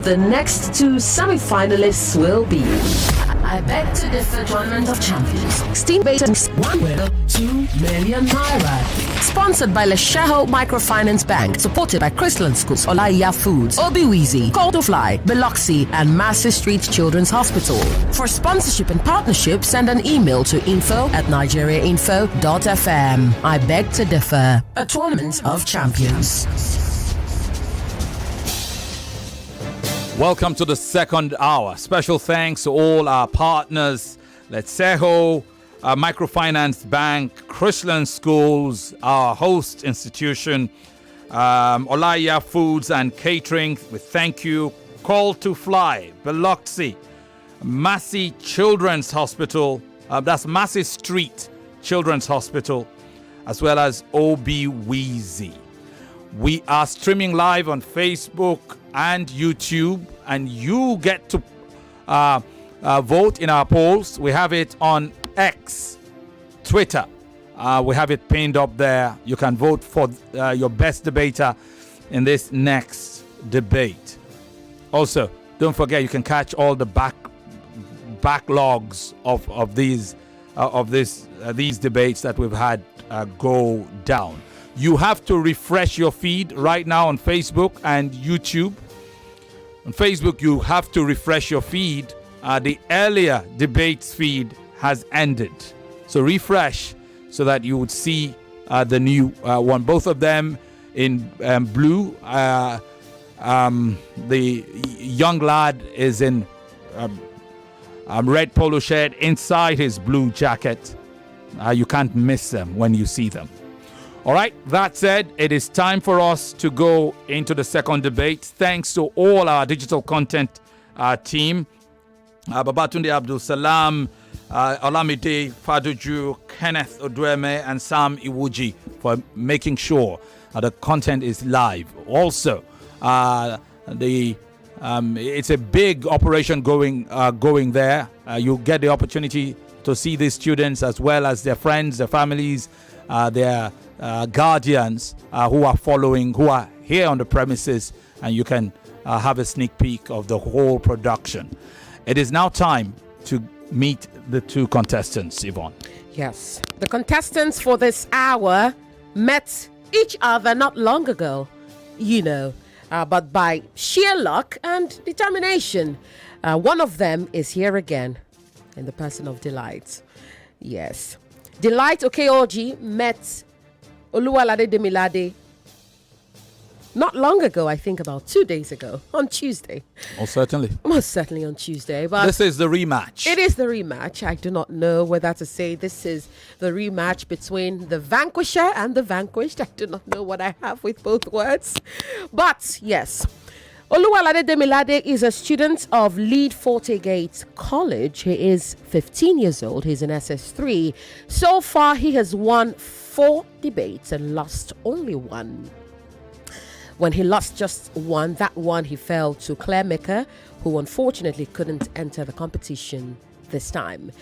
The next two semi-finalists will be I Beg to Differ Tournament of Champions. 16 bases, 1 winner, 2 million naira. Sponsored by Lesheho Microfinance Bank. Supported by Chrisland Schools, Olaiya Foods, Obiwizi, Call to Fly, Biloxi, and Massey Street Children's Hospital. For sponsorship and partnership, send an email to info@nigeriainfo.fm. I Beg to Differ, a tournament of champions. Welcome to the second hour. Special thanks to all our partners, Lesheho Microfinance Bank, Chrisland Schools, our host institution, Olaiya Foods and Catering. We thank you. Call to Fly, Biloxi, Massey Children's Hospital, that's Massey Street Children's Hospital, as well as Obiwizi. We are streaming live on Facebook and YouTube, and you get to vote in our polls. We have it on X, Twitter. We have it pinned up there. You can vote for your best debater in this next debate. Also, don't forget you can catch all the backlogs of these debates that we've had go down. You have to refresh your feed right now on Facebook and YouTube. On Facebook, you have to refresh your feed. The earlier debates feed has ended. So refresh so that you would see the new one. Both of them in blue. The young lad is in red polo shirt inside his blue jacket. You can't miss them when you see them. All right, that said, it is time for us to go into the second debate. Thanks to all our digital content team, Babatunde Abdul Salam, Olamide Faduju, Kenneth Odweme, and Sam Iwuji for making sure the content is live. Also, it's a big operation going there. You get the opportunity to see these students as well as their friends, their families, their guardians who are here on the premises, and you can have a sneak peek of the whole production. It is now time to meet the two contestants, Yvonne. Yes, the contestants for this hour met each other not long ago, but by sheer luck and determination, one of them is here again in the person of Delight. Yes, Delight Okey-Orji met Oluwalade Demilade not long ago, I think about 2 days ago, on Tuesday. Most certainly on Tuesday. But this is the rematch. It is the rematch. I do not know whether to say this is the rematch between the vanquisher and the vanquished. I do not know what I have with both words. But yes, Oluwalade Demilade is a student of Lead-Forte College. He is 15 years old. He's in SS3. So far, he has won 4 debates and lost only one. When he lost just one, that one he fell to Claire Maker, who unfortunately couldn't enter the competition this time.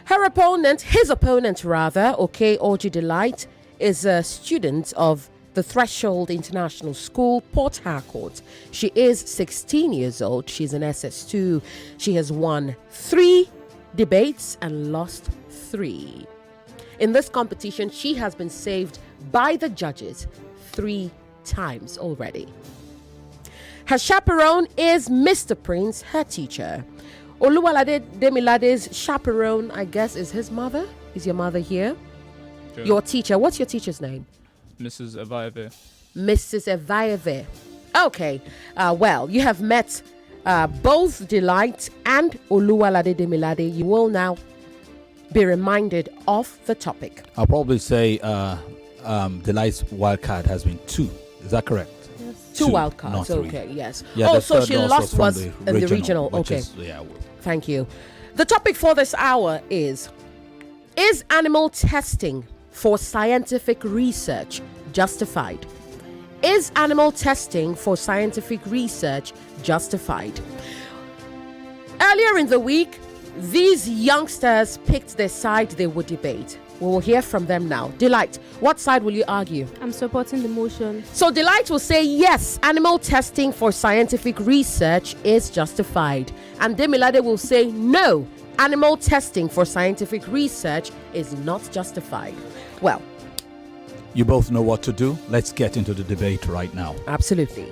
His opponent, Okey-Orji Delight, is a student of the Threshold International School, Port Harcourt. She is 16 years old. She's in SS2. She has won 3 debates and lost 3. In this competition, she has been saved by the judges 3 times already. Her chaperone is Mr. Prince, her teacher. Oluwalade Demilade's chaperone, I guess, is his mother. Is your mother here? Sure. Your teacher. What's your teacher's name? Mrs. Evaive. Mrs. Evaive. Okay. Well, you have met both Delight and Oluwalade Demilade. You will now be reminded of the topic. I'll probably say Delight's wildcard has been 2. Is that correct? Yes. 2 wildcards. Okay, yes. Yeah, oh, so she lost was in the regional. Okay. Thank you. The topic for this hour is animal testing for scientific research justified? Is animal testing for scientific research justified? Earlier in the week, these youngsters picked their side they would debate. We will hear from them now. Delight, what side will you argue? I'm supporting the motion. So Delight will say yes, animal testing for scientific research is justified. And Demilade will say no, animal testing for scientific research is not justified. Well, You both know what to do. Let's get into the debate right now. absolutely.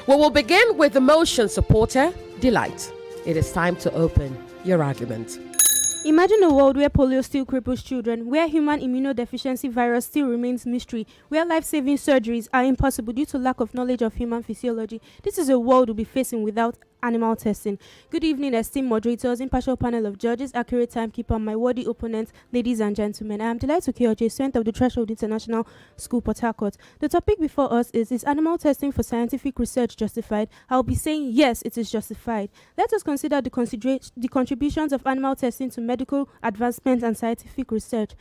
We will begin with the motion supporter, Delight. It is time to open your argument. Imagine a world where polio still cripples children, where human immunodeficiency virus still remains mystery, where life-saving surgeries are impossible due to lack of knowledge of human physiology. This is a world we'll be facing without animal testing. Good evening, esteemed moderators, impartial panel of judges, accurate timekeeper, my worthy opponents, ladies and gentlemen. I am Delight Okey-Orji, student of the Threshold International School, Port Harcourt. The topic before us is animal testing for scientific research justified? I'll be saying yes, it is justified. Let us consider the contributions of animal testing to medical advancement and scientific research.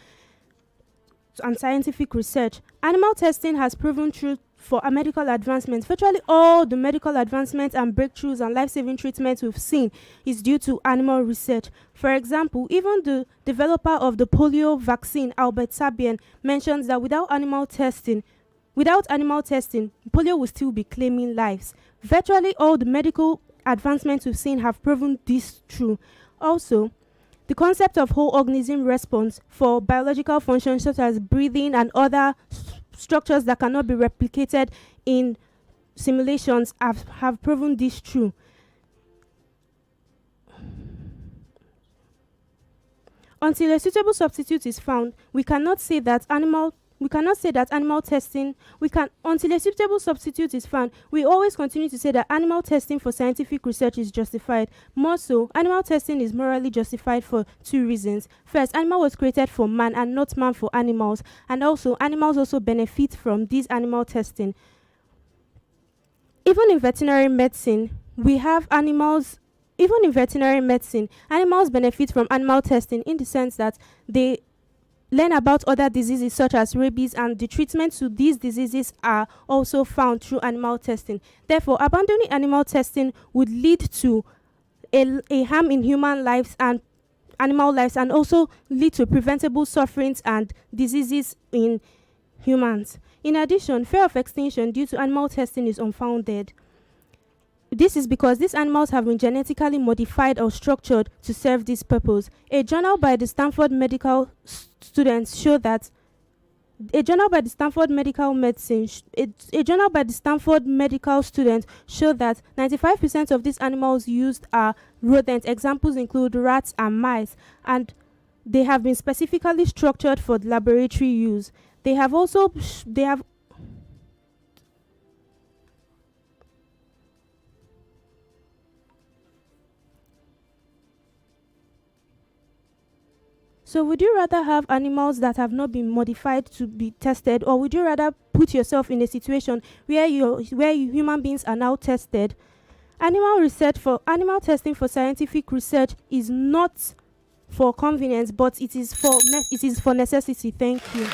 Animal testing has proven true for a medical advancement. Virtually all the medical advancements and breakthroughs and life-saving treatments we've seen is due to animal research. For example, even the developer of the polio vaccine, Albert Sabien, mentions that without animal testing, polio will still be claiming lives. Virtually all the medical advancements we've seen have proven this true. Also, the concept of whole organism response for biological functions such as breathing and other structures that cannot be replicated in simulations have proven this true. Until a suitable substitute is found, until a suitable substitute is found, we always continue to say that animal testing for scientific research is justified. More so, animal testing is morally justified for two reasons. First, animal was created for man and not man for animals. And also, animals also benefit from this animal testing. Even in veterinary medicine, animals benefit from animal testing in the sense that they learn about other diseases such as rabies, and the treatment to these diseases are also found through animal testing. Therefore, abandoning animal testing would lead to a harm in human lives and animal lives, and also lead to preventable sufferings and diseases in humans. In addition, fear of extinction due to animal testing is unfounded. This is because these animals have been genetically modified or structured to serve this purpose. A journal by the Stanford Medical Medical 95% of these animals used are rodents. Examples include rats and mice, and they have been specifically structured for laboratory use. So would you rather have animals that have not been modified to be tested, or would you rather put yourself in a situation where human beings are now tested? Animal testing for scientific research is not for convenience, but it is for necessity. Thank you.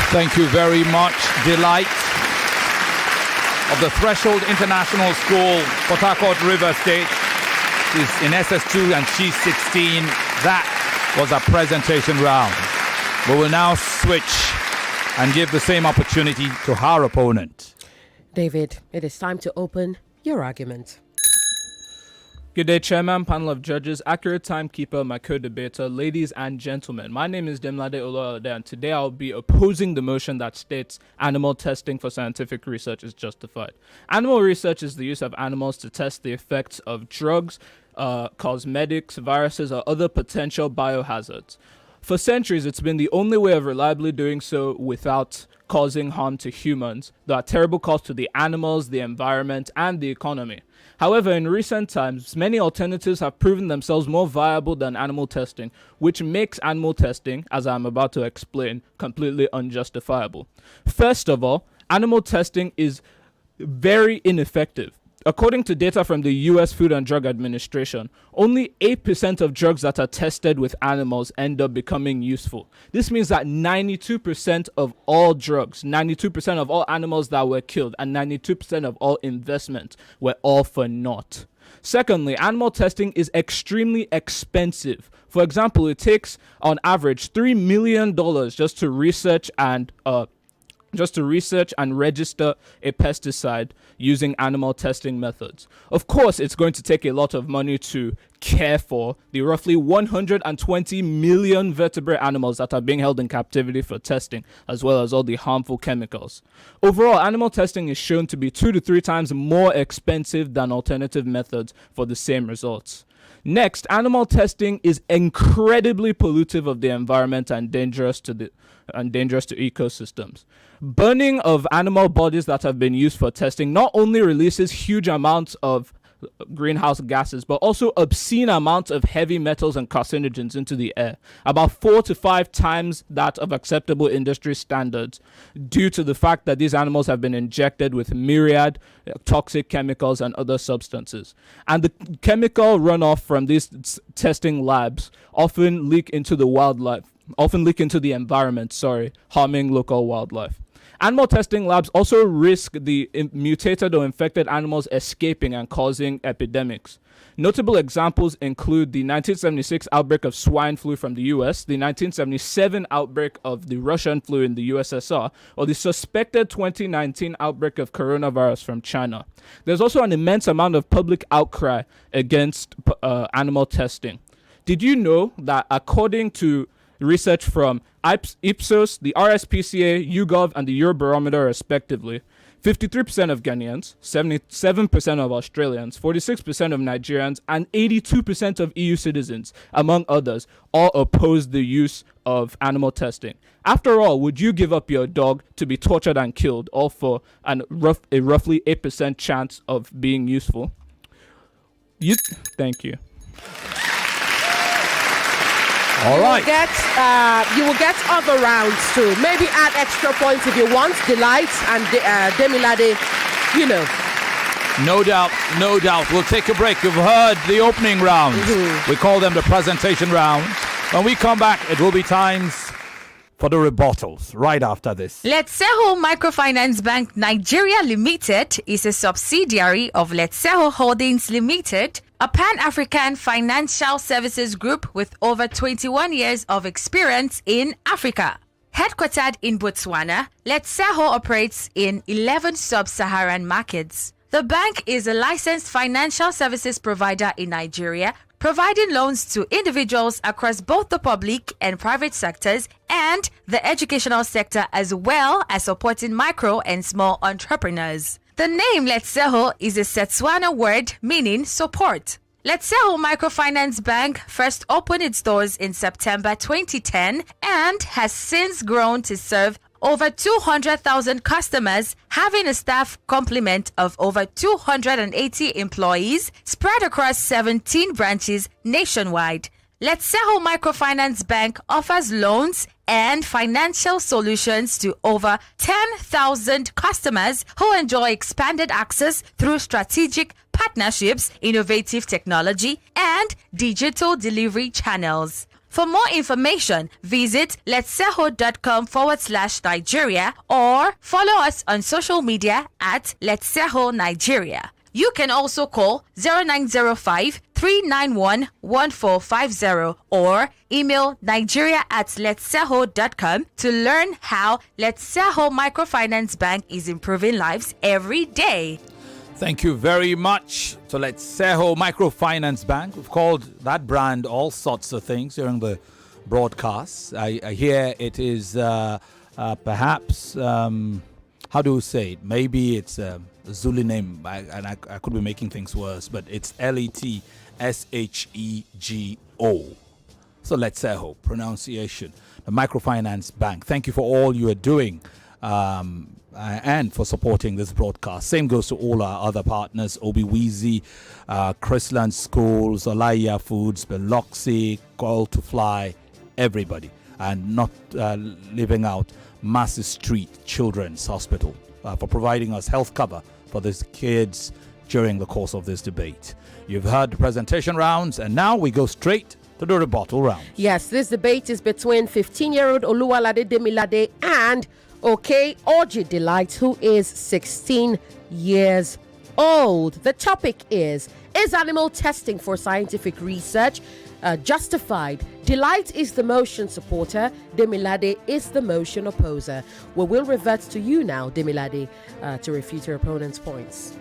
Thank you very much, Delight of the Threshold International School, Port Harcourt, River State. She's in SS2 and she's 16. That was our presentation round. We will now switch and give the same opportunity to her opponent. David, it is time to open your argument. Good day, Chairman, panel of judges, accurate timekeeper, my co-debater, ladies and gentlemen. My name is Demilade Oluwalade, and today I'll be opposing the motion that states animal testing for scientific research is justified. Animal research is the use of animals to test the effects of drugs, cosmetics, viruses, or other potential biohazards. For centuries, it's been the only way of reliably doing so without causing harm to humans, though at terrible cost to the animals, the environment, and the economy. However, in recent times, many alternatives have proven themselves more viable than animal testing, which makes animal testing, as I'm about to explain, completely unjustifiable. First of all, animal testing is very ineffective. According to data from the US Food and Drug Administration, only 8% of drugs that are tested with animals end up becoming useful. This means that 92% of all drugs, 92% of all animals that were killed, and 92% of all investment were all for naught. Secondly, animal testing is extremely expensive For example, it takes on average $3 million just to research and register a pesticide using animal testing methods. Of course, it's going to take a lot of money to care for the roughly 120 million vertebrate animals that are being held in captivity for testing, as well as all the harmful chemicals. Overall, animal testing is shown to be 2 to 3 times more expensive than alternative methods for the same results. Next, animal testing is incredibly pollutive of the environment and dangerous to ecosystems. Burning of animal bodies that have been used for testing not only releases huge amounts of greenhouse gases, but also obscene amounts of heavy metals and carcinogens into the air, about 4 to 5 times that of acceptable industry standards, due to the fact that these animals have been injected with myriad toxic chemicals and other substances. And the chemical runoff from these testing labs often leak into the environment, harming local wildlife. Animal testing labs also risk the mutated or infected animals escaping and causing epidemics. Notable examples include the 1976 outbreak of swine flu from the US, the 1977 outbreak of the Russian flu in the USSR, or the suspected 2019 outbreak of coronavirus from China. There's also an immense amount of public outcry against animal testing. Did you know that according to research from Ipsos, the RSPCA, YouGov, and the Eurobarometer, respectively, 53% of Ghanaians, 77% of Australians, 46% of Nigerians, and 82% of EU citizens, among others, all oppose the use of animal testing. After all, would you give up your dog to be tortured and killed, all for a roughly 8% chance of being useful? Thank you. All right. You will get other rounds too. Maybe add extra points if you want. Delight and Demilade, No doubt. We'll take a break. You've heard the opening rounds. We call them the presentation rounds. When we come back, it will be times for the rebuttals right after this. Letseho Microfinance Bank Nigeria Limited is a subsidiary of Letseho Holdings Limited, a Pan-African financial services group with over 21 years of experience in Africa. Headquartered in Botswana, Letseho operates in 11 sub-Saharan markets. The bank is a licensed financial services provider in Nigeria, providing loans to individuals across both the public and private sectors and the educational sector, as well as supporting micro and small entrepreneurs. The name Letseho is a Setswana word meaning support. Letseho Microfinance Bank first opened its doors in September 2010 and has since grown to serve over 200,000 customers, having a staff complement of over 280 employees spread across 17 branches nationwide. Letseho Microfinance Bank offers loans and financial solutions to over 10,000 customers who enjoy expanded access through strategic partnerships, innovative technology, and digital delivery channels. For more information, visit letseho.com/Nigeria or follow us on social media at Letseho Nigeria. You can also call 0905 391 1450 or email nigeria@letseho.com to learn how Letseho Microfinance Bank is improving lives every day. Thank you very much to Letseho Microfinance Bank. We've called that brand all sorts of things during the broadcast. I hear it is perhaps, how do you say it? Maybe it's a Zulu name, and I could be making things worse, but it's Letsego. So Letseho, pronunciation. The Microfinance Bank. Thank you for all you are doing. And for supporting this broadcast. Same goes to all our other partners, Obi-Weezy, Chrisland Schools, Olaya Foods, Biloxi, Call to Fly, everybody. And not leaving out Massey Street Children's Hospital for providing us health cover for these kids during the course of this debate. You've heard the presentation rounds, and now we go straight to the rebuttal round. Yes, this debate is between 15-year-old Oluwalade Demilade and Okey-Orji Delight, who is 16 years old. The topic is animal testing for scientific research justified. Delight is the motion supporter. Demilade is the motion opposer. We will revert to you now, Demilade, to refute your opponent's points.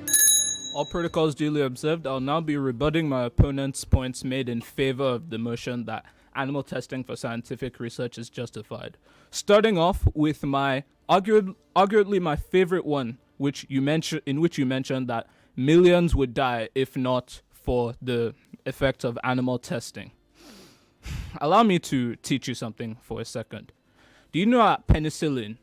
All protocols duly observed. I'll now be rebutting my opponent's points made in favor of the motion that animal testing for scientific research is justified. Starting off with my arguably my favorite one, which you mentioned that millions would die if not for the effects of animal testing. Allow me to teach you something for a second. Do you know that penicillin,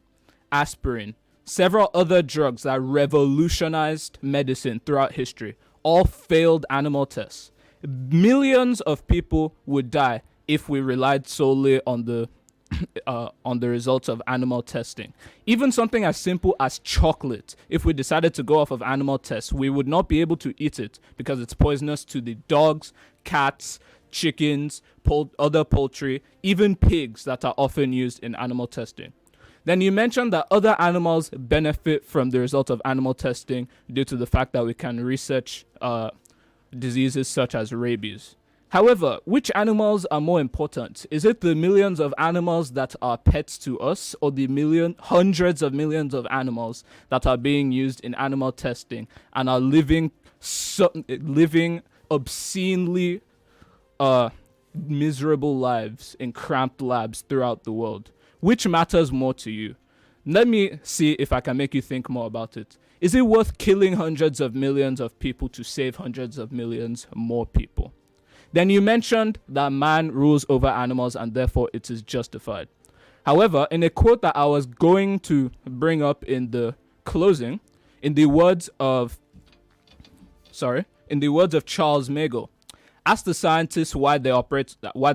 aspirin, several other drugs that revolutionized medicine throughout history all failed animal tests? Millions of people would die if we relied solely on the results of animal testing. Even something as simple as chocolate, if we decided to go off of animal tests, we would not be able to eat it because it's poisonous to the dogs, cats, chickens, other poultry, even pigs that are often used in animal testing. Then you mentioned that other animals benefit from the result of animal testing due to the fact that we can research diseases such as rabies. However, which animals are more important? Is it the millions of animals that are pets to us, or the hundreds of millions of animals that are being used in animal testing and are living obscenely miserable lives in cramped labs throughout the world? Which matters more to you? Let me see if I can make you think more about it. Is it worth killing hundreds of millions of people to save hundreds of millions more people? Then you mentioned that man rules over animals and therefore it is justified. However, in a quote that I was going to bring up in the closing, in the words of Charles Magel, ask the scientists why they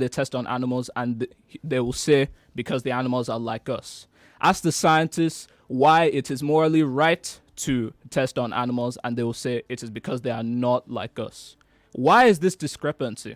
test on animals, and they will say because the animals are like us. Ask the scientists why it is morally right to test on animals, and they will say it is because they are not like us. Why is this discrepancy?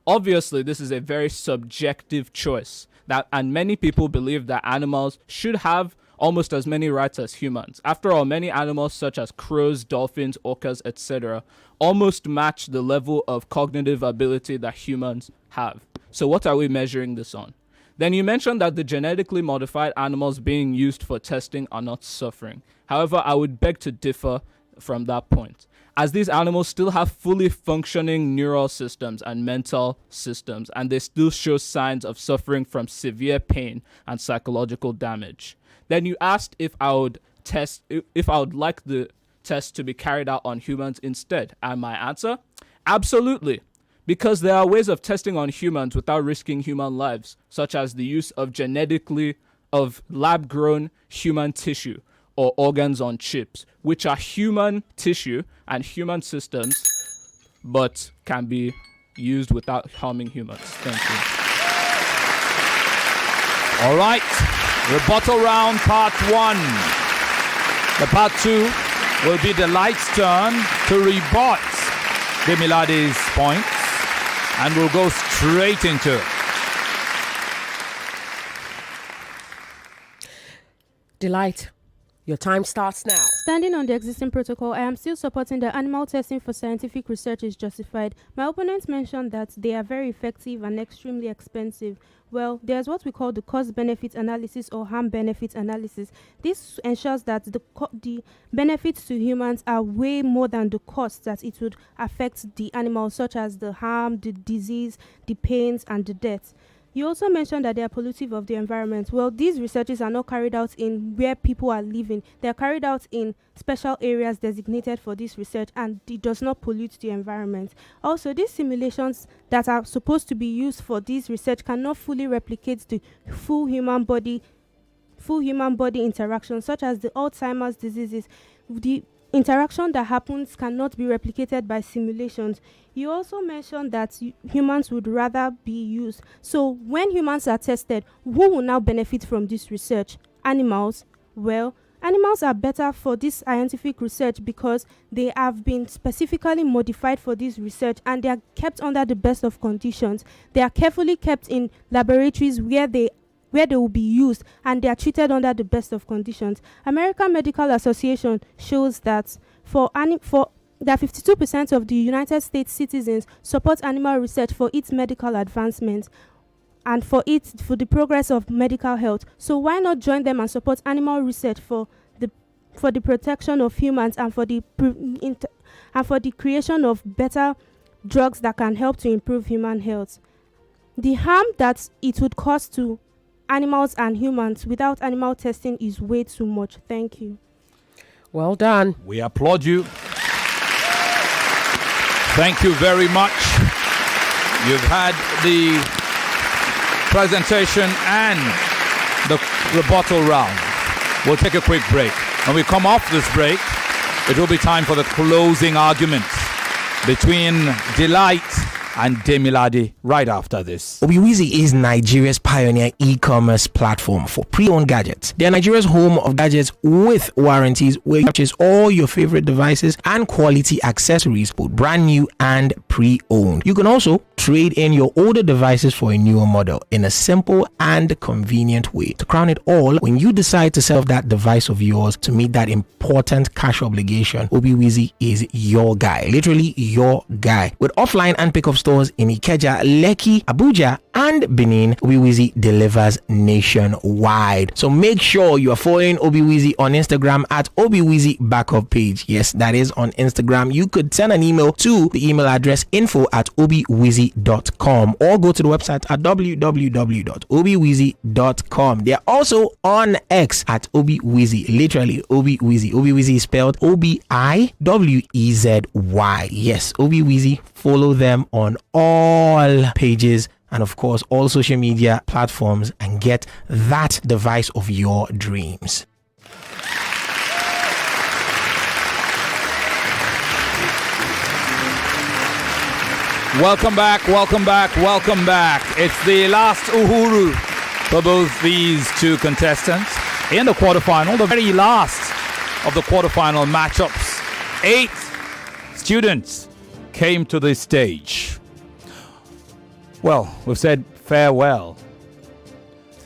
Obviously, this is a very subjective choice, and many people believe that animals should have almost as many rights as humans. After all, many animals such as crows, dolphins, orcas, etc. almost match the level of cognitive ability that humans have. So what are we measuring this on? Then you mentioned that the genetically modified animals being used for testing are not suffering. However, I would beg to differ from that point, as these animals still have fully functioning neural systems and mental systems, and they still show signs of suffering from severe pain and psychological damage. Then you asked if I would like the test to be carried out on humans instead, and my answer? Absolutely. Because there are ways of testing on humans without risking human lives, such as the use of lab-grown human tissue or organs on chips, which are human tissue and human systems, but can be used without harming humans. Thank you. All right. Rebuttal round part 1. The part 2 will be the light's turn to rebut Demilade's points, and we'll go straight into it. Delight, your time starts now. Standing on the existing protocol, I am still supporting that animal testing for scientific research is justified. My opponents mentioned that they are very effective and extremely expensive. Well, there's what we call the cost-benefit analysis or harm-benefit analysis. This ensures that the benefits to humans are way more than the costs that it would affect the animals, such as the harm, the disease, the pains, and the deaths. You also mentioned that they are pollutive of the environment. Well, these researches are not carried out in where people are living. They are carried out in special areas designated for this research, and it does not pollute the environment. Also, these simulations that are supposed to be used for this research cannot fully replicate the full human body interaction, such as the Alzheimer's diseases. The interaction that happens cannot be replicated by simulations. You also mentioned that humans would rather be used. So when humans are tested, who will now benefit from this research? Animals? Well, animals are better for this scientific research because they have been specifically modified for this research, and they are kept under the best of conditions. They are carefully kept in laboratories where they will be used, and they are treated under the best of conditions. American Medical Association shows that for that 52% of the United States citizens support animal research for its medical advancement and for the progress of medical health. So why not join them and support animal research for the protection of humans and for the creation of better drugs that can help to improve human health? The harm that it would cause to animals and humans without animal testing is way too much. Thank you. Well done. We applaud you. Thank you very much. You've had the presentation and the rebuttal round. We'll take a quick break. When we come off this break, it will be time for the closing arguments between Delight and Demilade right after this. Obiwizi is Nigeria's pioneer e-commerce platform for pre-owned gadgets. They are Nigeria's home of gadgets with warranties, where you purchase all your favorite devices and quality accessories, both brand new and pre-owned. You can also trade in your older devices for a newer model in a simple and convenient way. To crown it all, when you decide to sell that device of yours to meet that important cash obligation, Obiwizi is your guy, literally your guy. With offline and pickup stores in Ikeja, Lekki, Abuja, and Benin, Obiwizi delivers nationwide. So make sure you are following Obiwizi on Instagram at Obiwizi Backup Page. Yes, that is on Instagram. You could send an email to the email address info@obiwizi.com or go to the website at www.obiwizi.com. They are also on X at Obiwizi, literally Obiwizi. Obiwizi is spelled Obiwezi. Yes, Obiwizi. Follow them on all pages and of course all social media platforms and get that device of your dreams. Welcome back. It's the last Uhuru for both these two contestants in the quarterfinal, the very last of the quarterfinal matchups. 8 students came to this stage. Well, we've said farewell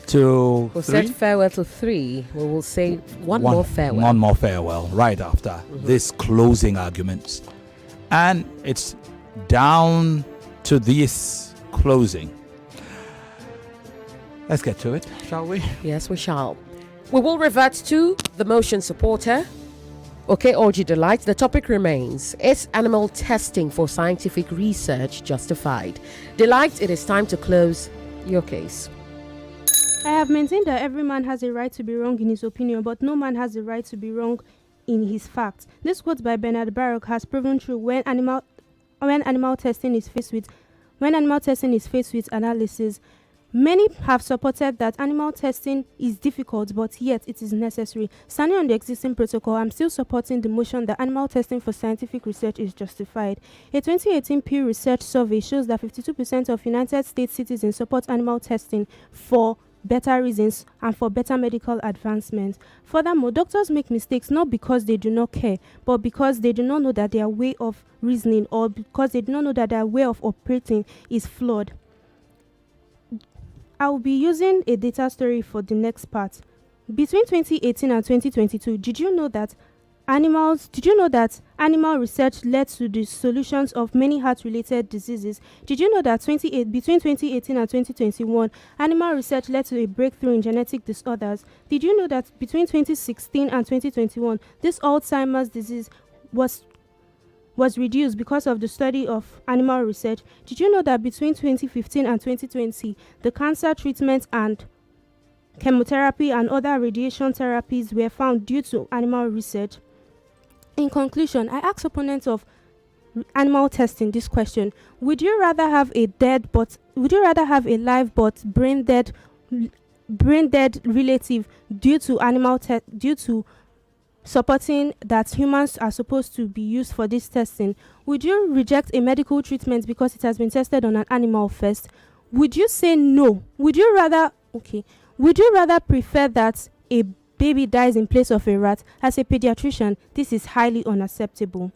to We've three. said farewell to 3. We will say one more farewell. One more farewell right after this closing arguments. And it's down to this closing. Let's get to it, shall we? Yes, we shall. We will revert to the motion supporter. Okey-Orji Delight. The topic remains: is animal testing for scientific research justified? Delight, it is time to close your case. I have maintained that every man has a right to be wrong in his opinion, but no man has the right to be wrong in his facts. This quote by Bernard Baruch has proven true when animal testing is faced with analysis. Many have supported that animal testing is difficult, but yet it is necessary. Standing on the existing protocol, I'm still supporting the motion that animal testing for scientific research is justified. A 2018 Pew Research survey shows that 52% of United States citizens support animal testing for better reasons and for better medical advancement. Furthermore, doctors make mistakes not because they do not care, but because they do not know that their way of reasoning or because they do not know that their way of operating is flawed. I will be using a data story for the next part. Between 2018 and 2022, did you know that animal research led to the solutions of many heart-related diseases? Did you know that between 2018 and 2021, animal research led to a breakthrough in genetic disorders? Did you know that between 2016 and 2021, this Alzheimer's disease was reduced because of the study of animal research? Did you know that between 2015 and 2020, the cancer treatment and chemotherapy and other radiation therapies were found due to animal research? In conclusion, I ask opponents of animal testing this question: would you rather have a live but brain dead relative due to supporting that humans are supposed to be used for this testing? Would you reject a medical treatment because it has been tested on an animal first? Would you say no? Would you rather prefer that a baby dies in place of a rat? As a pediatrician, this is highly unacceptable.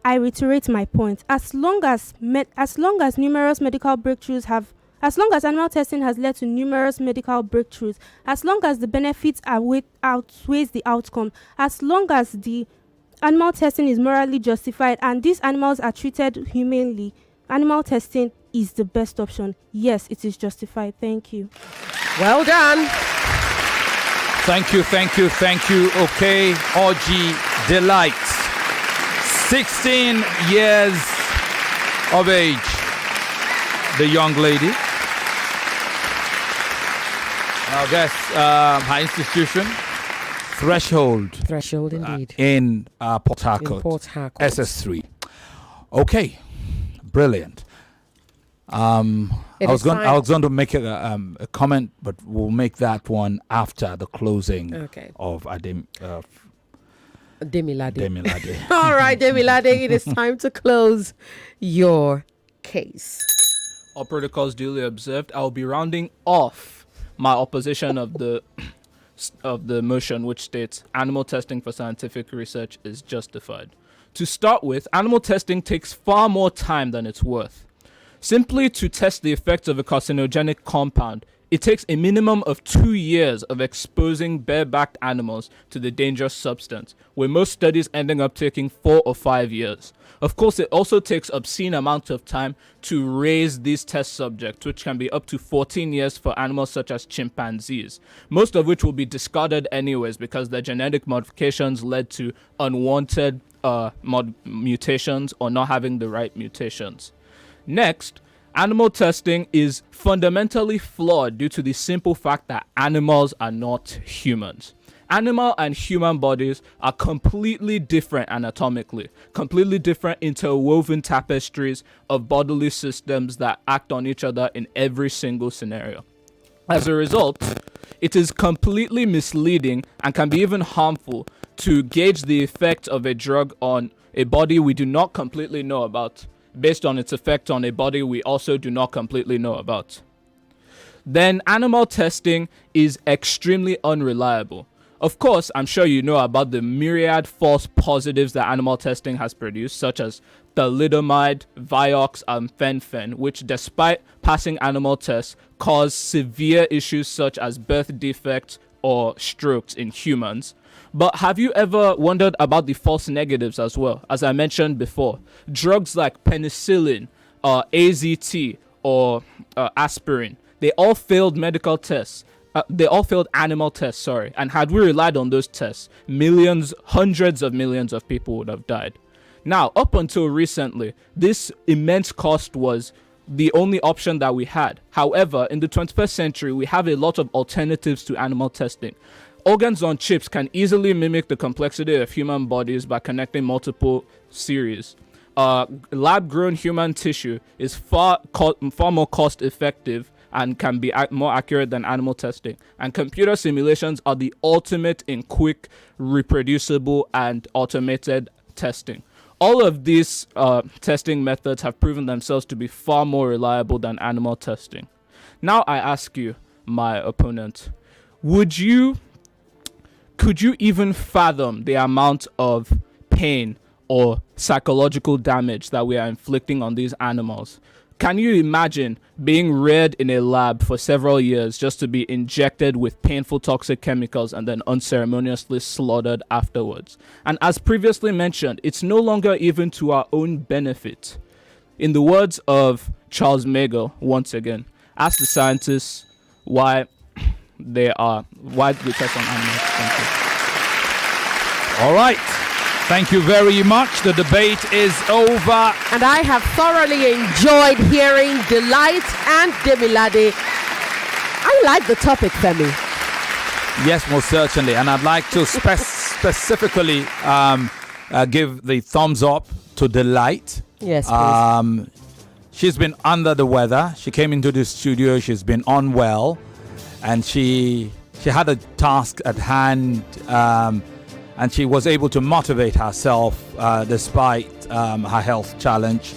I reiterate my point. As long as numerous medical breakthroughs as long as animal testing has led to numerous medical breakthroughs, as long as the benefits outweighs the outcome, as long as the animal testing is morally justified and these animals are treated humanely, animal testing is the best option. Yes, it is justified. Thank you. Well done. Thank you. Okey-Orji Delight. 16 years of age. The young lady. Now guess her institution. Threshold indeed. In Port Harcourt. In Port Harcourt. SS3. Okay. Brilliant. I was going to make a comment, but we'll make that one after the closing of Demilade. All right, Demilade, it is time to close your case. All protocols duly observed. I'll be rounding off my opposition of the motion, which states animal testing for scientific research is justified. To start with, animal testing takes far more time than it's worth. Simply to test the effects of a carcinogenic compound, it takes a minimum of 2 years of exposing barebacked animals to the dangerous substance, with most studies ending up taking 4 or 5 years. Of course, it also takes obscene amounts of time to raise these test subjects, which can be up to 14 years for animals such as chimpanzees, most of which will be discarded anyways because their genetic modifications led to unwanted mutations or not having the right mutations. Next, animal testing is fundamentally flawed due to the simple fact that animals are not humans. Animal and human bodies are completely different anatomically, completely different interwoven tapestries of bodily systems that act on each other in every single scenario. As a result, it is completely misleading and can be even harmful to gauge the effect of a drug on a body we do not completely know about, based on its effect on a body we also do not completely know about. Then animal testing is extremely unreliable. Of course, I'm sure you know about the myriad false positives that animal testing has produced, such as thalidomide, Vioxx, and Fen-Phen, which despite passing animal tests, cause severe issues such as birth defects or strokes in humans. But have you ever wondered about the false negatives as well? As I mentioned before, drugs like penicillin, AZT, or aspirin, they all failed medical tests. They all failed animal tests, and had we relied on those tests, millions, hundreds of millions of people would have died. Now, up until recently, this immense cost was the only option that we had. However, in the 21st century, we have a lot of alternatives to animal testing. Organs on chips can easily mimic the complexity of human bodies by connecting multiple series. Lab-grown human tissue is far more cost-effective and can be more accurate than animal testing. And computer simulations are the ultimate in quick, reproducible, and automated testing. All of these testing methods have proven themselves to be far more reliable than animal testing. Now I ask you, my opponent, could you even fathom the amount of pain or psychological damage that we are inflicting on these animals? Can you imagine being reared in a lab for several years just to be injected with painful toxic chemicals and then unceremoniously slaughtered afterwards? And as previously mentioned, it's no longer even to our own benefit. In the words of Charles Magel, once again, ask the scientists why we test on animals. Thank you. All right. Thank you very much. The debate is over. And I have thoroughly enjoyed hearing Delight and Demilade. I like the topic, Femi. Yes, most certainly. And I'd like to specifically give the thumbs up to Delight. Yes, please. She's been under the weather. She came into the studio. She's been unwell. And she had a task at hand. And she was able to motivate herself despite her health challenge.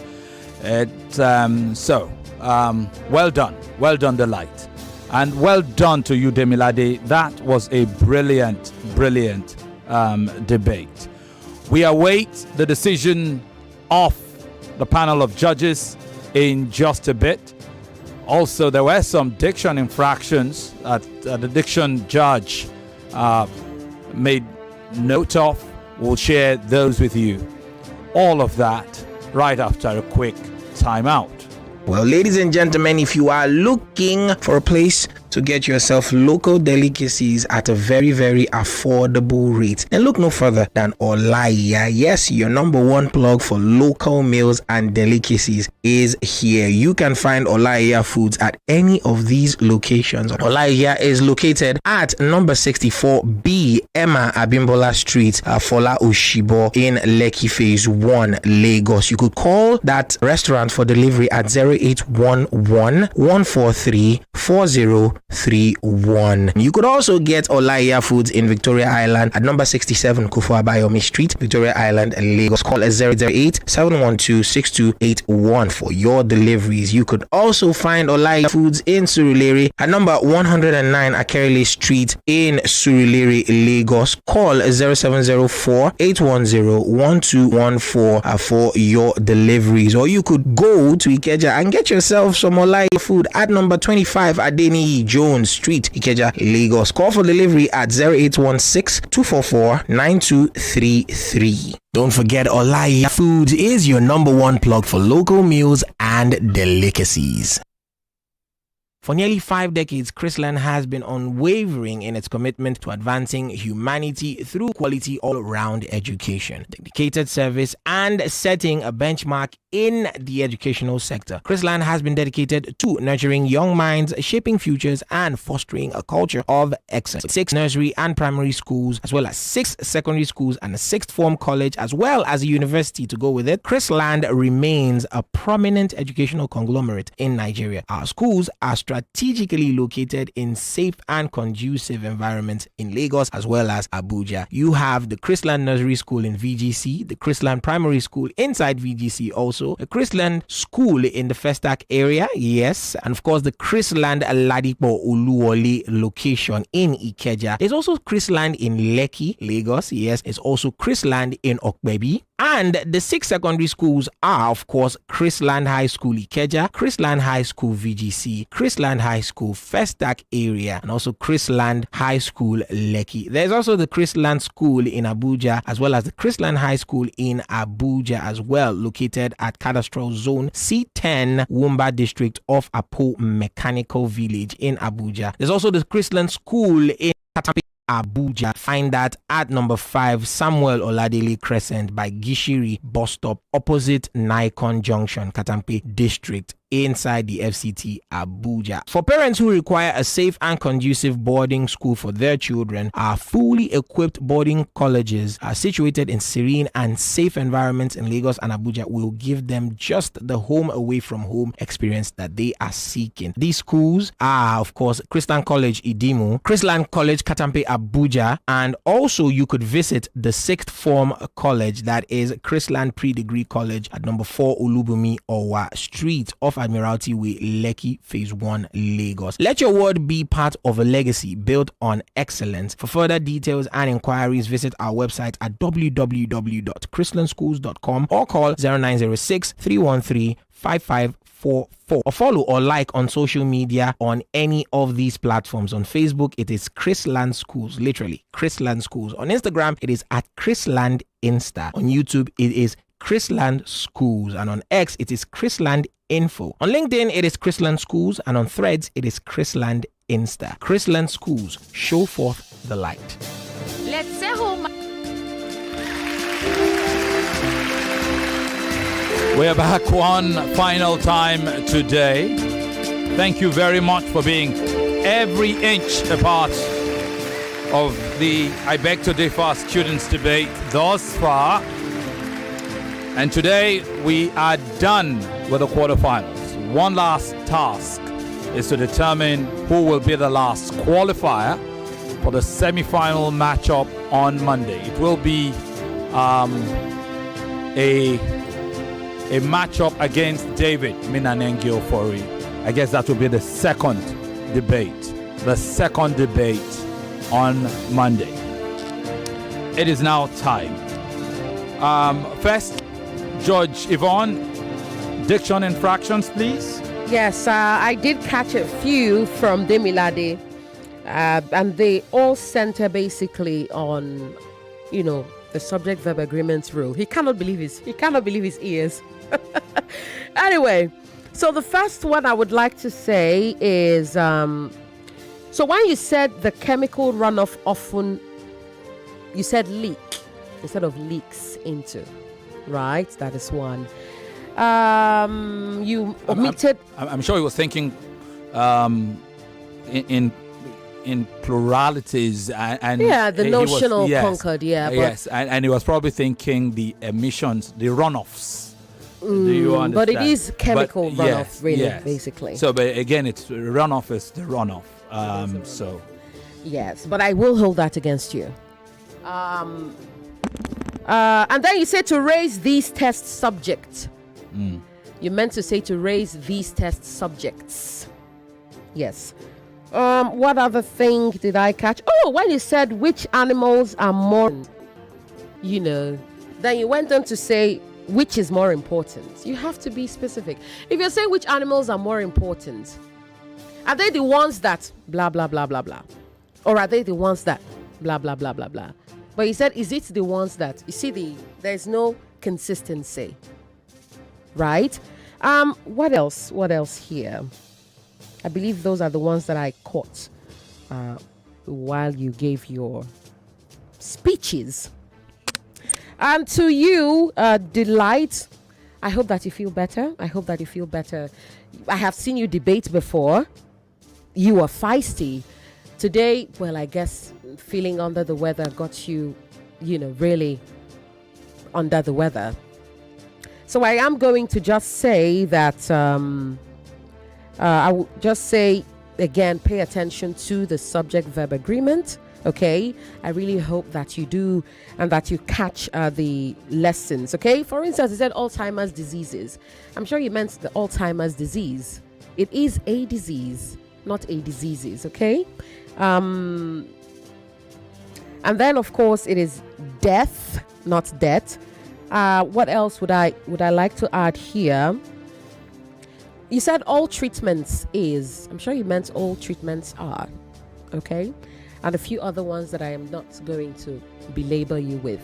Well done, Delight. And well done to you, Demilade. That was a brilliant debate. We await the decision of the panel of judges in just a bit. Also, there were some diction infractions that the diction judge made note of We'll share those with you. All of that right after a quick timeout. Well, ladies and gentlemen, if you are looking for a place to get yourself local delicacies at a very, very affordable rate, then look no further than Olaiya. Yes, your number one plug for local meals and delicacies is here. You can find Olaiya foods at any of these locations. Olaiya is located at number 64B Emma Abimbola Street, Fola Oshibo in Lekki Phase 1, Lagos. You could call that restaurant for delivery at 0811 143 4031. You could also get Olaiya foods in Victoria Island at number 67 Kufu Abayomi Street, Victoria Island, Lagos. Call 008 712 6281 for your deliveries. You could also find Olaiya foods in Surulere at number 109 Akerele Street in Surulere, Lagos. Call 0704 810 1214 for your deliveries. Or you could go to Ikeja and get yourself some Olaiya food at number 25 Adeniyi Jones Street, Ikeja, Lagos. Call for delivery at 0816 244 9233. Don't forget, Olaiya Foods is your number one plug for local meals and delicacies. For nearly 5 decades, Chrisland has been unwavering in its commitment to advancing humanity through quality all-round education, dedicated service, and setting a benchmark in the educational sector. Chrisland has been dedicated to nurturing young minds, shaping futures, and fostering a culture of excellence. 6 nursery and primary schools, as well as 6 secondary schools and a 6th form college, as well as a university to go with it. Chrisland remains a prominent educational conglomerate in Nigeria. Our schools are strategically located in safe and conducive environments in Lagos as well as Abuja. You have the Chrisland Nursery School in VGC, the Chrisland Primary School inside VGC also, the Chrisland School in the Festac area, yes, and of course the Chrisland Ladipo Oluwalade location in Ikeja. There's also Chrisland in Lekki, Lagos, yes. There's also Chrisland in Okbebi. And the 6 secondary schools are, of course, Chrisland High School Ikeja, Chrisland High School VGC, Chrisland High School Festac area, and also Chrisland High School Lekki. There's also the Chrisland School in Abuja, as well as the Chrisland High School in Abuja as well, located at Cadastral Zone C10, Wumba District of Apo Mechanical Village in Abuja. There's also the Chrisland School in Katampe, Abuja. Find that at number 5 Samuel Oladele Crescent by Gishiri bus stop opposite Nikon Junction, Katampe District, inside the FCT Abuja. For parents who require a safe and conducive boarding school for their children, our fully equipped boarding colleges are situated in serene and safe environments in Lagos and Abuja will give them just the home away from home experience that they are seeking. These schools are, of course, Christian College Idimu, Chrisland College Katampe Abuja, and also you could visit the 6th form college, that is Chrisland Pre-Degree College at number 4 Olubumi Owa Street off Admiralty Way, Lekki Phase 1, Lagos. Let your word be part of a legacy built on excellence. For further details and inquiries, visit our website at www.chrislandschools.com or call 0906 313 5544 or follow or like on social media on any of these platforms. On Facebook, it is Chrisland Schools, literally Chrisland Schools. On Instagram, it is at Chrisland Insta. On YouTube, it is Chrisland Schools, and on X, it is Chrisland Info. On LinkedIn, it is Chrisland Schools, and on Threads, it is Chrisland Insta. Chrisland Schools, show forth the light. Let's say home. We're back one final time today. Thank you very much for being every inch a part of the I Beg to Differ students debate thus far. And today we are done with the quarterfinals. One last task is to determine who will be the last qualifier for the semi-final matchup on Monday. It will be a matchup against David Minanengi Ofori. I guess that will be the second debate on Monday. It is now time. First, Judge Yvonne, diction infractions, please. Yes, I did catch a few from Demilade, and they all center basically on, The subject-verb agreement rule. He cannot believe his ears. Anyway, so the first one I would like to say is so when you said the chemical runoff often, you said leak instead of leaks into, right? That is one. You omitted. I'm sure he was thinking in pluralities and the notional concord, yes, and he was probably thinking the emissions, the runoffs. Do you understand? But it is chemical runoff, basically. So, but again, it's runoff is the runoff. So yes, but I will hold that against you. And then you said to raise these test subjects. You meant to say to raise these test subjects. Yes. What other thing did I catch? Oh, when you said which animals are more, then you went on to say which is more important. You have to be specific. If you're saying which animals are more important, are they the ones that blah, blah, blah, blah, blah? Or are they the ones that blah, blah, blah, blah, blah? But you said, is it the ones that, you see, there's no consistency, right? What else? What else here? I believe those are the ones that I caught while you gave your speeches. And to you, Delight, I hope that you feel better. I have seen you debate before. You were feisty. Today, well, I guess feeling under the weather got you, really under the weather. So I am going to just say that I will just say again, pay attention to the subject-verb agreement. Okay, I really hope that you do and that you catch the lessons. Okay, for instance, it said Alzheimer's diseases. I'm sure you meant the Alzheimer's disease. It is a disease, not a diseases. Okay, and then of course it is death, not death. What else would I like to add here? You said all treatments is. I'm sure you meant all treatments are. Okay. And a few other ones that I am not going to belabor you with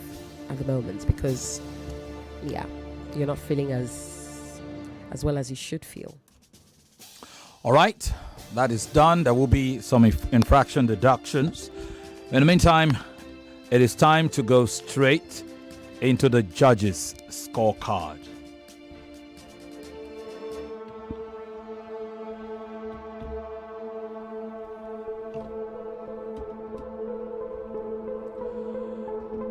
at the moment because, you're not feeling as well as you should feel. All right, that is done. There will be some infraction deductions. In the meantime, it is time to go straight into the judges' scorecard.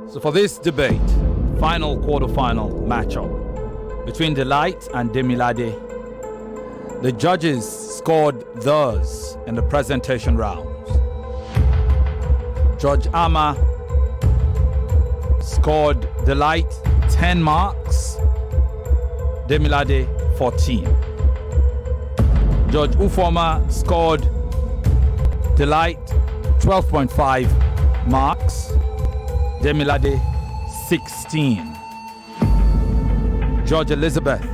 So for this debate, final quarterfinal matchup between Delight and Demilade, the judges scored theirs in the presentation round. Judge Ama scored Delight 10 marks, Demilade 14. Judge Ufoma scored Delight 12.5 marks, Demilade 16. Judge Elizabeth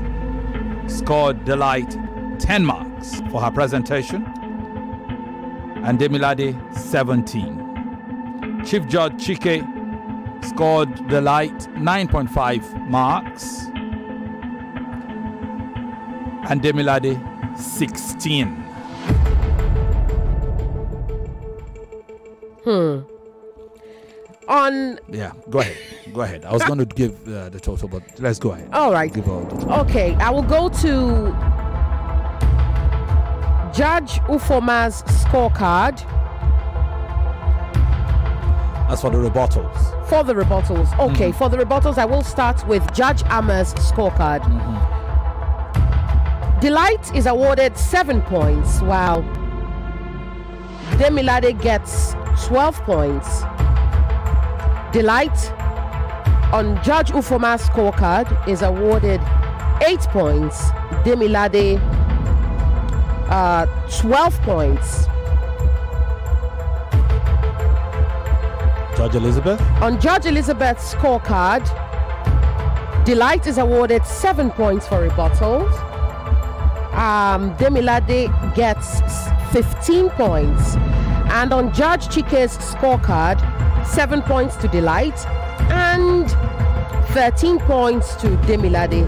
scored Delight 10 marks for her presentation and Demilade 17. Chief Judge Chike scored Delight 9.5 marks and Demilade 16. Go ahead. I was going to give the total, but let's go ahead. All right. Okay, I will go to Judge Ufoma's scorecard. As for the rebuttals. Okay, for the rebuttals, I will start with Judge Ama's scorecard. Delight is awarded 7 points, while Demilade gets 12 points. Delight on Judge Ufoma's scorecard is awarded 8 points. Demilade 12 points. Judge Elizabeth? On Judge Elizabeth's scorecard, Delight is awarded 7 points for rebuttals. Demilade gets 15 points. And on Judge Chike's scorecard, 7 points to Delight, and and 13 points to Demilade.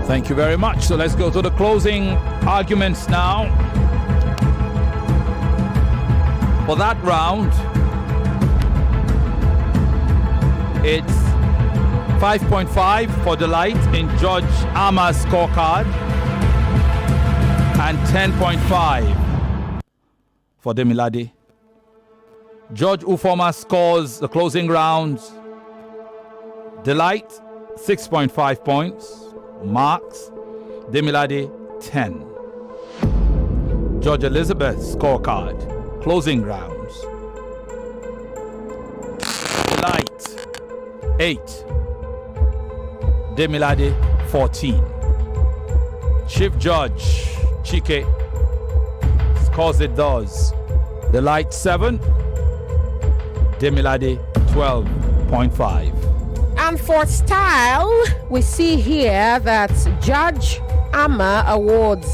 Thank you very much. So let's go to the closing arguments now. For that round, it's 5.5 for Delight in Judge Ama's scorecard and 10.5 for Demilade. Judge Ufoma scores the closing rounds. Delight, 6.5 points. Marks. Demilade, 10. Judge Elizabeth's scorecard. Closing rounds. Delight, 8. Demilade, 14. Chief Judge Chike scores it does. Delight, 7. Demilade, 12.5. And for style, we see here that Judge Ama awards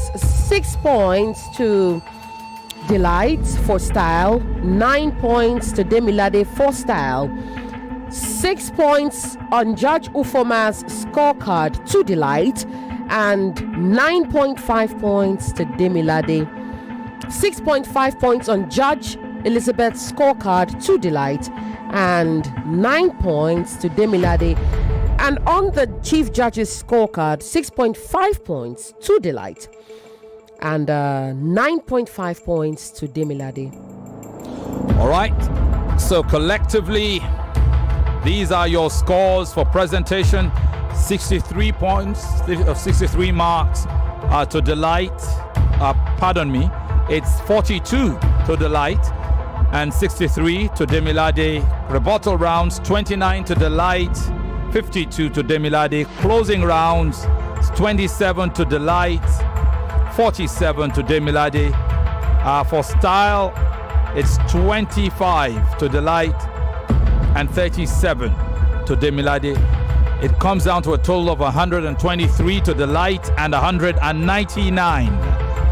6 points to Delight for style, 9 points to Demilade for style, 6 points on Judge Ufoma's scorecard to Delight, and 9.5 points to Demilade. 6.5 points on Judge Elizabeth's scorecard to Delight, and 9 points to Demilade. And on the Chief Judge's scorecard, 6.5 points to Delight, and 9.5 points to Demilade. All right. So collectively, these are your scores for presentation. 63 points, 63 marks to Delight. It's 42 to Delight and 63 to Demilade. Rebuttal rounds, 29 to Delight, 52 to Demilade. Closing rounds, 27 to Delight, 47 to Demilade. For style, it's 25 to Delight and 37 to Demilade. It comes down to a total of 123 to Delight and 199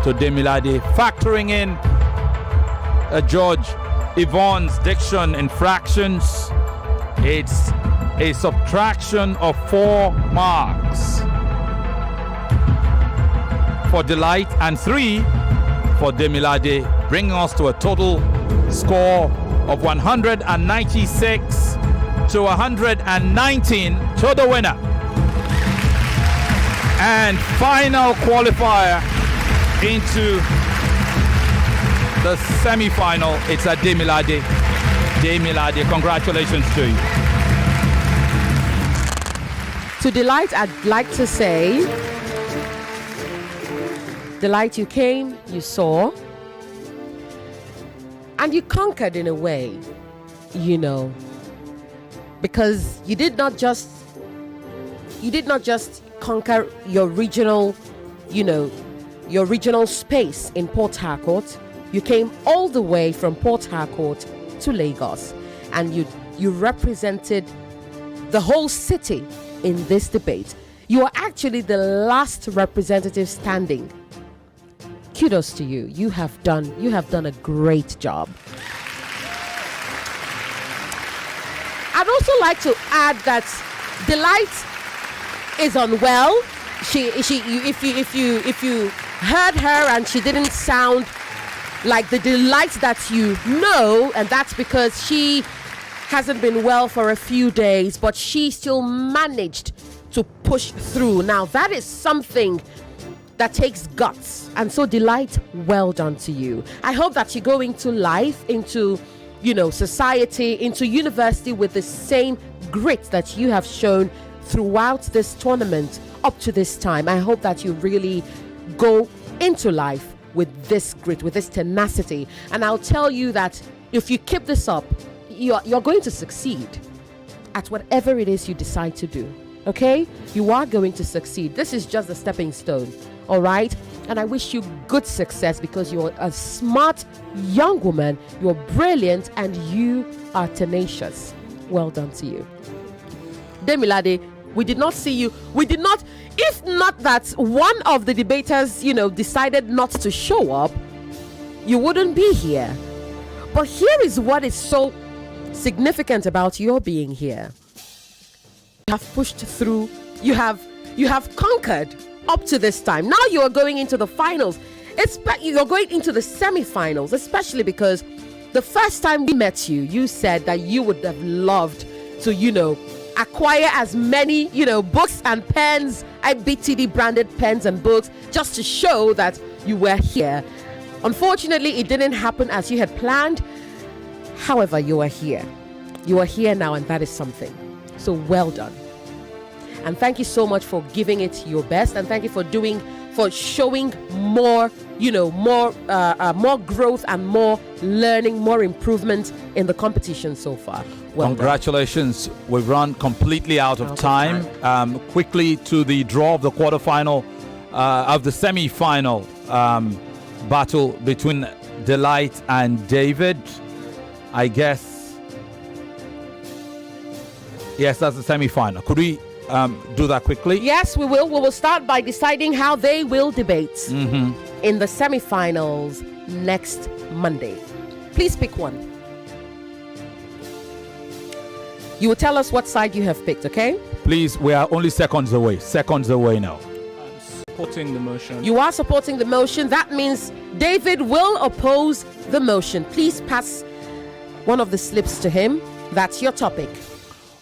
to Demilade. Factoring in Judge Yvonne's Diction infractions, it's a subtraction of 4 marks for Delight and 3 for Demilade, bringing us to a total score of 196 to 119 to the winner. And final qualifier into the semi-final, it's a Demilade. Demilade, congratulations to you. To Delight, I'd like to say, Delight, you came, you saw, and you conquered in a way, because you did not just conquer your regional, your regional space in Port Harcourt. You came all the way from Port Harcourt to Lagos, and you represented the whole city in this debate. You are actually the last representative standing. Kudos to you. You have done a great job. I'd also like to add that Delight is unwell. If you heard her and she didn't sound like the Delight that you know, and that's because she hasn't been well for a few days, but she still managed to push through. Now that is something that takes guts, and so Delight, well done to you. I hope that you go into life, into society, into university with the same grit that you have shown throughout this tournament up to this time. I hope that you really go into life with this grit, with this tenacity, and I'll tell you that if you keep this up, you're going to succeed at whatever it is you decide to do. Okay, you are going to succeed. This is just a stepping stone. All right, and I wish you good success, because you're a smart young woman, you're brilliant, and you are tenacious. Well done to you. Demilade, we did not see you. If not that one of the debaters, decided not to show up, you wouldn't be here. But here is what is so significant about your being here. You have pushed through. You have conquered up to this time. Now you are going into the finals. You're going into the semi-finals, especially because the first time we met you, you said that you would have loved to, acquire as many, books and pens, IBTD branded pens and books, just to show that you were here. Unfortunately, it didn't happen as you had planned. However, you are here. You are here now, and that is something. So well done. And thank you so much for giving it your best, and thank you for showing more, more growth and more learning, more improvement in the competition so far. Well Congratulations. done. We've run completely out of time. Quickly to the draw of the quarterfinal, of the semi-final battle between Delight and David. I guess, yes, that's the semi-final. Could we do that quickly? Yes, we will. We will start by deciding how they will debate in the semi-finals next Monday. Please pick one. You will tell us what side you have picked, okay? Please, we are only seconds away. Seconds away now. I'm supporting the motion. You are supporting the motion. That means David will oppose the motion. Please pass one of the slips to him. That's your topic.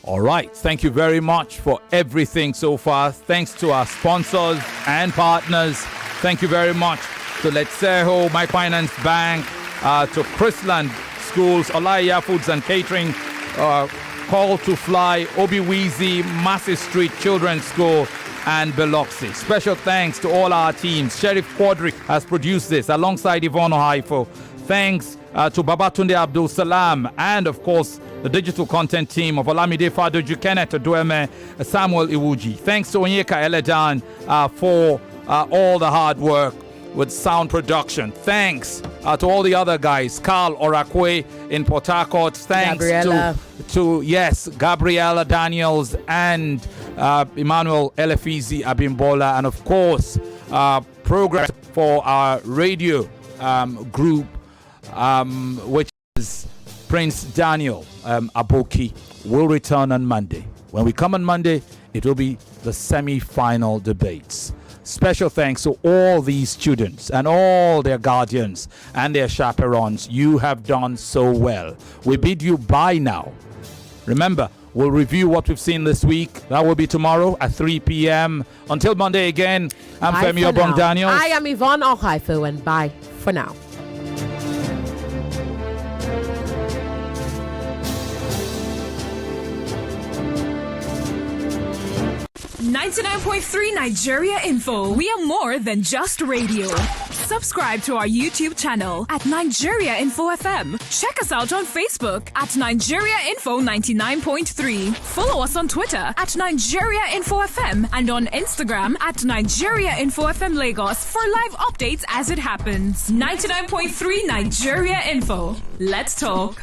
All right. Thank you very much for everything so far. Thanks to our sponsors and partners. Thank you very much to Letseho, Microfinance Bank, to Chrisland Schools, Olaya Foods and Catering, Call to Fly, Obi-Weezy, Massey Street Children's School, and Biloxi. Special thanks to all our teams. Sheriff Quadric has produced this alongside Yvonne Okhaifo. Thanks to Babatunde Abdul Salam, and of course the digital content team of Olamide Fadoju, Kenneth Odueme, Samuel Iwuji. Thanks to Onyeka Eledan for all the hard work with sound production. Thanks to all the other guys, Carl Orakwe in Port Harcourt. Thanks to Gabriella Daniels and Emmanuel Elefizi Abimbola, and of course progress for our radio group, which is Prince Daniel Aboki, will return on Monday. When we come on Monday, it will be the semi-final debates. Special thanks to all these students and all their guardians and their chaperones. You have done so well. We bid you bye now. Remember, we'll review what we've seen this week. That will be tomorrow at 3 p.m. Until Monday again, I'm Femi Obong-Daniels. I am Yvonne Okhaifo, and bye for now. 99.3 Nigeria Info. We are more than just radio. Subscribe to our YouTube channel at Nigeria Info FM. Check us out on Facebook at Nigeria Info 99.3. Follow us on Twitter at Nigeria Info FM and on Instagram at Nigeria Info FM Lagos for live updates as it happens. 99.3 Nigeria Info. Let's talk.